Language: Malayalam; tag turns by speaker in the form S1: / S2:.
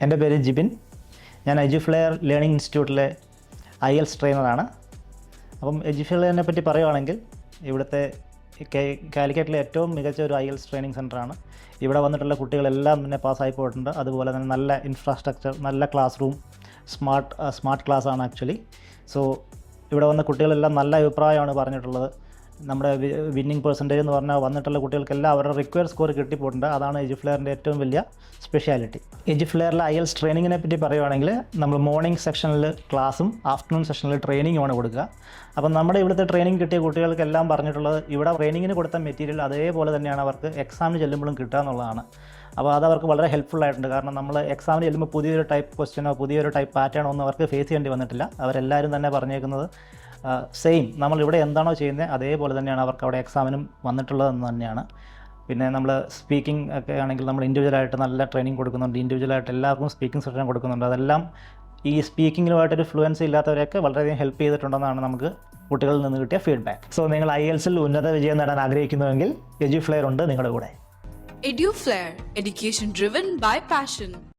S1: എൻ്റെ പേര് ജിബിൻ. ഞാൻ എഡ്യൂഫ്ലെയർ ലേണിംഗ് ഇൻസ്റ്റിറ്റ്യൂട്ടിലെ IELTS ട്രെയിനറാണ്. അപ്പം എഡ്യൂഫ്ലെയറിനെ പറ്റി പറയുകയാണെങ്കിൽ ഇവിടുത്തെ കാലിക്കറ്റിലെ ഏറ്റവും മികച്ച ഒരു IELTS ട്രെയിനിങ് സെൻ്ററാണ്. ഇവിടെ വന്നിട്ടുള്ള കുട്ടികളെല്ലാം തന്നെ പാസ്സായി പോയിട്ടുണ്ട്. അതുപോലെ തന്നെ നല്ല ഇൻഫ്രാസ്ട്രക്ചർ, നല്ല ക്ലാസ് റൂം, സ്മാർട്ട് ക്ലാസ്സാണ് ആക്ച്വലി. സോ ഇവിടെ വന്ന കുട്ടികളെല്ലാം നല്ല അഭിപ്രായമാണ് പറഞ്ഞിട്ടുള്ളത്. നമ്മുടെ വിന്നിങ് പെർസെൻറ്റേജ് എന്ന് പറഞ്ഞാൽ വന്നിട്ടുള്ള കുട്ടികൾക്കെല്ലാം അവരുടെ റിക്വയർഡ് സ്കോർ കിട്ടിപ്പോയിട്ടുണ്ട്. അതാണ് എഡ്യൂഫ്ലെയറിൻ്റെ ഏറ്റവും വലിയ സ്പെഷ്യാലിറ്റി. എഡ്യൂഫ്ലെയറിലെ IELTS ട്രെയിനിങ്ങിനെ പറ്റി പറയുകയാണെങ്കിൽ നമ്മൾ മോർണിംഗ് സെക്ഷനിൽ ക്ലാസ്സും ആഫ്റ്റർനൂൺ സെക്ഷനിൽ ട്രെയിനിങ്ങുമാണ് കൊടുക്കുക. അപ്പം നമ്മുടെ ഇവിടുത്തെ ട്രെയിനിങ് കിട്ടിയ കുട്ടികൾക്കെല്ലാം പറഞ്ഞിട്ടുള്ളത് ഇവിടെ ട്രെയിനിങ്ങിന് കൊടുത്ത മെറ്റീരിയൽ അതേപോലെ തന്നെയാണ് അവർക്ക് എക്സാമിന് ചെല്ലുമ്പോഴും കിട്ടുക എന്നുള്ളതാണ്. അപ്പോൾ അതവർക്ക് വളരെ ഹെൽപ്ഫുൾ ആയിട്ടുണ്ട്. കാരണം നമ്മൾ എക്സാമിന് ചെല്ലുമ്പോൾ പുതിയൊരു ടൈപ്പ് ക്വസ്റ്റ്യനോ പുതിയൊരു ടൈപ്പ് പാറ്റേണോ ഒന്നും അവർക്ക് ഫേസ് ചെയ്യേണ്ടി വന്നിട്ടില്ല. അവരെല്ലാവരും തന്നെ പറഞ്ഞേക്കുന്നത് സെയിം നമ്മളിവിടെ എന്താണോ ചെയ്യുന്നത് അതേപോലെ തന്നെയാണ് അവർക്ക് അവിടെ എക്സാമിനും വന്നിട്ടുള്ളതെന്ന് തന്നെയാണ്. പിന്നെ നമ്മൾ സ്പീക്കിംഗ് ഒക്കെ ആണെങ്കിൽ നമ്മൾ ഇൻഡിവിജ്വലായിട്ട് നല്ല ട്രെയിനിങ് കൊടുക്കുന്നുണ്ട്. ഇൻഡിവിജ്വലായിട്ട് എല്ലാവർക്കും സ്പീക്കിംഗ് സെഷൻ കൊടുക്കുന്നുണ്ട്. അതെല്ലാം ഈ സ്പീക്കിങ്ങിലുമായിട്ടൊരു ഫ്ലുവൻസി ഇല്ലാത്തവരെയൊക്കെ വളരെയധികം ഹെൽപ്പ് ചെയ്തിട്ടുണ്ടെന്നാണ് നമുക്ക് കുട്ടികളിൽ നിന്ന് കിട്ടിയ ഫീഡ്ബാക്ക്. സോ നിങ്ങൾ IELTSൽ ഉന്നത വിജയം നേടാൻ ആഗ്രഹിക്കുന്നുവെങ്കിൽ എഡ്യൂഫ്ലെയർ ഉണ്ട് നിങ്ങളുടെ കൂടെ.
S2: Eduflare, education driven by passion.